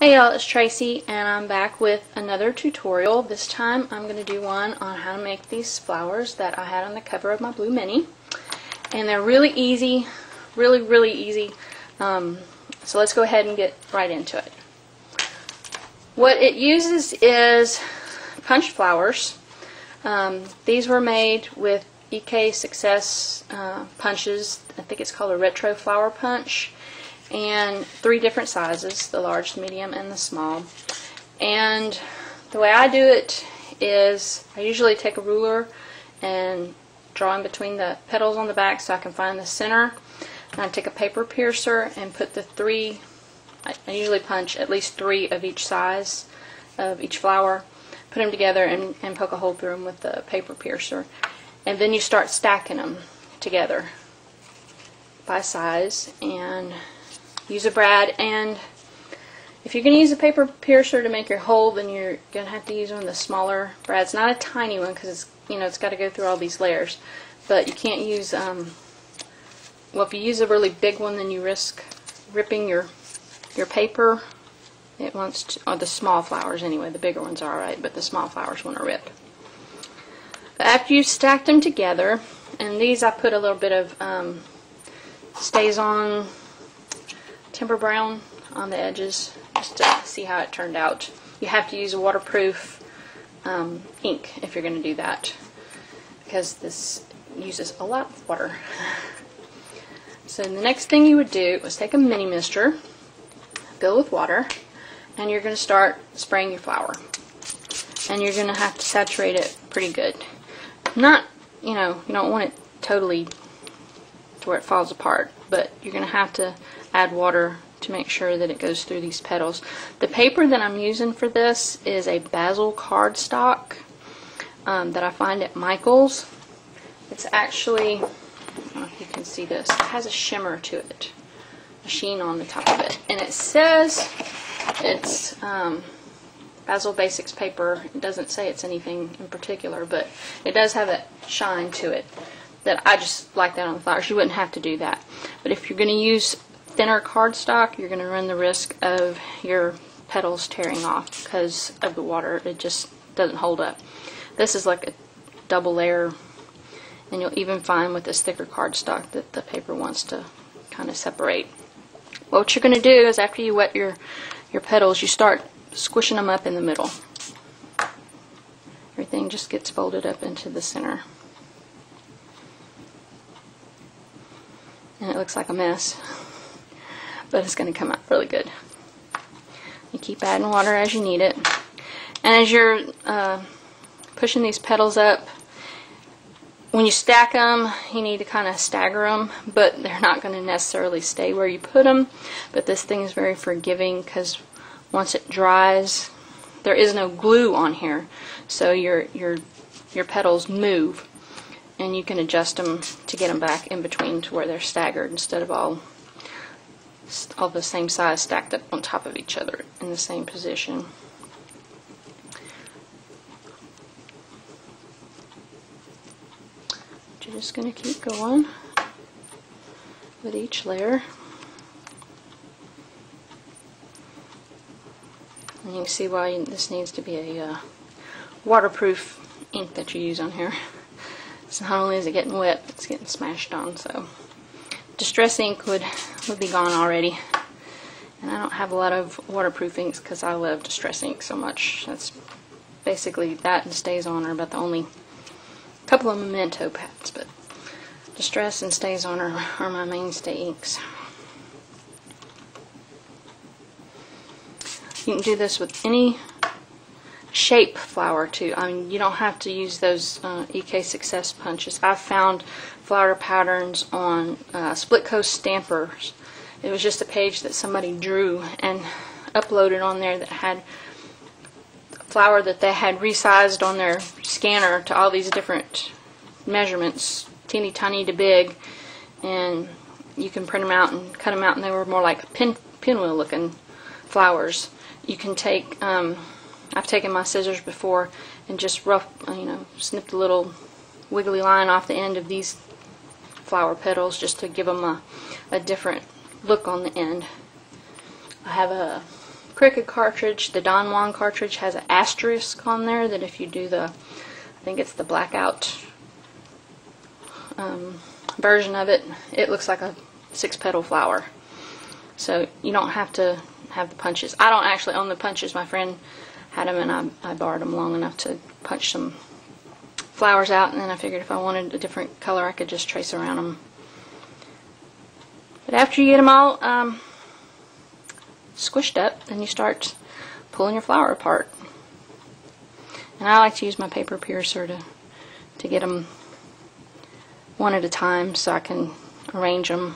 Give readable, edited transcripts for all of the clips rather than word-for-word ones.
Hey y'all, it's Tracy and I'm back with another tutorial. This time I'm going to do one on how to make these flowers that I had on the cover of my Blue Mini. And they're really easy, really easy. So let's go ahead and get right into it. What it uses is punch flowers. These were made with EK Success punches. I think it's called a retro flower punch. And 3 different sizes, the large, the medium, and the small. And the way I do it is I usually take a ruler and draw in between the petals on the back so I can find the center. And I take a paper piercer and put the 3, I usually punch at least 3 of each size of each flower, put them together and poke a hole through them with the paper piercer. And then you start stacking them together by size and use a brad. And if you're going to use a paper piercer to make your hole, then you're going to have to use one of the smaller brads, not a tiny one, because it's, it's got to go through all these layers. But you can't use well, if you use a really big one, then you risk ripping your paper. It wants to, or the small flowers anyway. The bigger ones are alright, but the small flowers want to rip. But after you've stacked them together, and these I put a little bit of stays on timber brown on the edges just to see how it turned out. You have to use a waterproof ink if you're going to do that, because this uses a lot of water. So the next thing you would do is take a mini mister, fill with water, and you're going to start spraying your flower. And you're going to have to saturate it pretty good. Not, you don't want it totally to where it falls apart, but you're going to have to add water to make sure that it goes through these petals. The paper that I'm using for this is a basil cardstock that I find at Michael's. It's actually, I don't know if you can see this, it has a shimmer to it, a sheen on the top of it, and it says it's Basil Basics paper. It doesn't say it's anything in particular, but it does have a shine to it that I just like that on the flowers. You wouldn't have to do that. But if you're going to use thinner cardstock, you're going to run the risk of your petals tearing off because of the water. It just doesn't hold up. This is like a double layer, and you'll even find with this thicker cardstock that the paper wants to kind of separate. What you're going to do is after you wet your petals, you start squishing them up in the middle. Everything just gets folded up into the center. And it looks like a mess, but it's going to come out really good. You keep adding water as you need it. And as you're pushing these petals up, when you stack them, you need to kind of stagger them, but they're not going to necessarily stay where you put them. But this thing is very forgiving because once it dries, there is no glue on here, so your petals move. And you can adjust them to get them back in between to where they're staggered instead of all the same size stacked up on top of each other in the same position. You're just going to keep going with each layer. And you can see why this needs to be a waterproof ink that you use on here. So not only is it getting wet, it's getting smashed on. So Distress ink would be gone already. And I don't have a lot of waterproof inks because I love Distress ink so much. That's basically that, and Stays On are about the only couple of Memento pads, but Distress and Stays On are my mainstay inks. You can do this with any shape flower too. I mean, you don't have to use those EK Success punches. I've found flower patterns on Split Coast Stampers. It was just a page that somebody drew and uploaded on there that had a flower that they had resized on their scanner to all these different measurements, teeny tiny to big, and you can print them out and cut them out, and they were more like pinwheel looking flowers. You can take I've taken my scissors before and just snipped a little wiggly line off the end of these flower petals just to give them a different look on the end. I have a Cricut cartridge, the Don Juan cartridge, has an asterisk on there that if you do the, I think it's the blackout version of it, it looks like a 6-petal flower. So you don't have to have the punches. I don't actually own the punches. My friend had them, and I borrowed them long enough to punch some flowers out, and then I figured if I wanted a different color, I could just trace around them. But after you get them all squished up, then you start pulling your flower apart. And I like to use my paper piercer to get them one at a time, so I can arrange them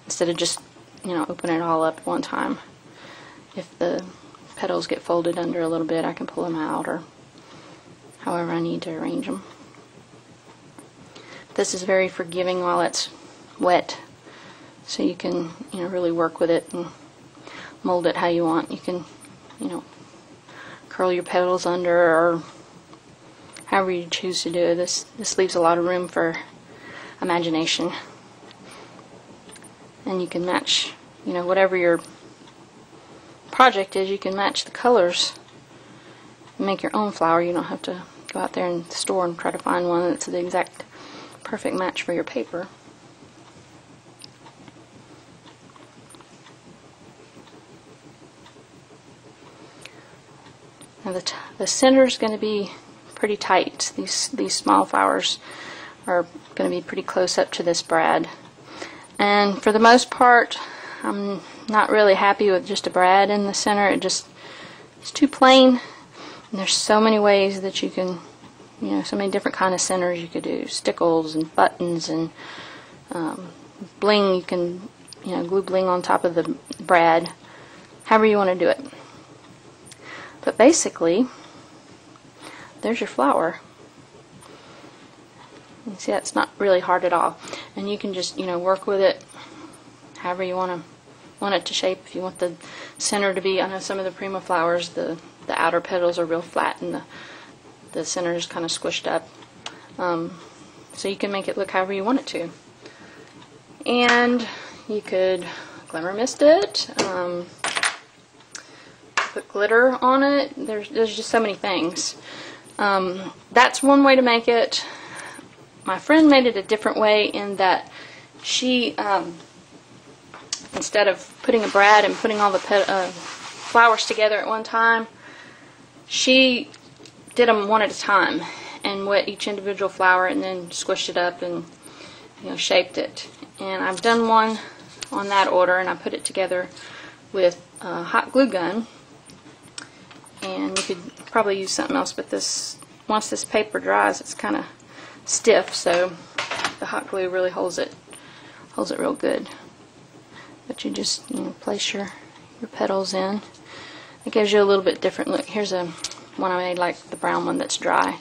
instead of just, open it all up at one time. If the petals get folded under a little bit, I can pull them out, or however I need to arrange them. This is very forgiving while it's wet, so you can really work with it and mold it how you want. You can curl your petals under, or however you choose to do it. This leaves a lot of room for imagination, and you can match whatever your project is. You can match the colors and make your own flower. You don't have to go out there in the store and try to find one that's the exact perfect match for your paper. Now the center is going to be pretty tight. These small flowers are going to be pretty close up to this brad. And for the most part, I'm not really happy with just a brad in the center. It's too plain. And there's so many ways that you can, so many different kind of centers you could do. Stickles and buttons and bling. You can, glue bling on top of the brad. However you want to do it. But basically, there's your flower. You see, that's not really hard at all. And you can just, work with it however you want it to shape. If you want the center to be, I know some of the Prima flowers, the outer petals are real flat and the center is kind of squished up. So you can make it look however you want it to. And you could glimmer mist it, put glitter on it. There's just so many things. That's one way to make it. My friend made it a different way in that she, instead of putting a brad and putting all the flowers together at one time, she did them one at a time and wet each individual flower and then squished it up and shaped it. And I've done one on that order, and I put it together with a hot glue gun. And you could probably use something else, but once this paper dries, it's kind of stiff, so the hot glue really holds it real good. But you just place your petals in. It gives you a little bit different look. Here's one I made, like the brown one that's dry.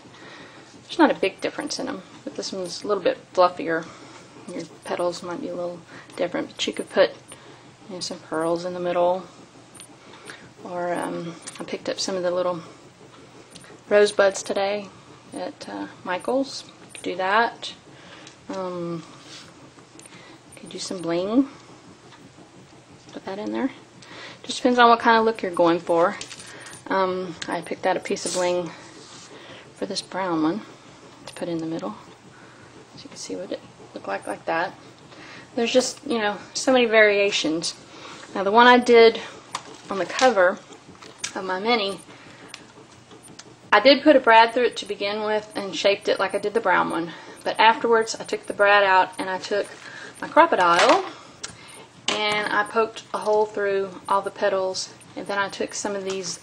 There's not a big difference in them, but this one's a little bit fluffier. Your petals might be a little different, but you could put some pearls in the middle. Or I picked up some of the little rosebuds today at Michael's. Could do that. Could do some bling. Put that in there. Just depends on what kind of look you're going for. I picked out a piece of bling for this brown one to put in the middle, so you can see what it looked like that. There's just so many variations. Now the one I did on the cover of my mini, I did put a brad through it to begin with and shaped it like I did the brown one, but afterwards I took the brad out and I took my crocodile and I poked a hole through all the petals, and then I took some of these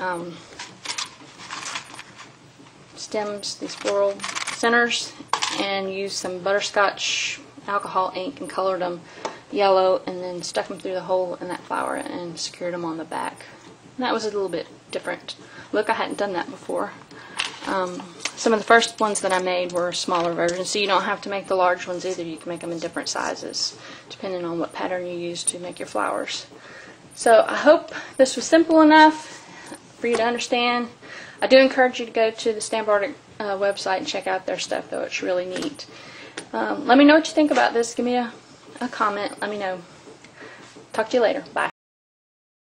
stems, these floral centers, and used some butterscotch alcohol ink and colored them yellow, and then stuck them through the hole in that flower and secured them on the back. And that was a little bit different look. I hadn't done that before. Some of the first ones that I made were smaller versions, so you don't have to make the large ones either. You can make them in different sizes depending on what pattern you use to make your flowers. So I hope this was simple enough for you to understand. I do encourage you to go to the Stamp Arctic website and check out their stuff, though. It's really neat. Let me know what you think about this. Give me a comment. Let me know. Talk to you later. Bye.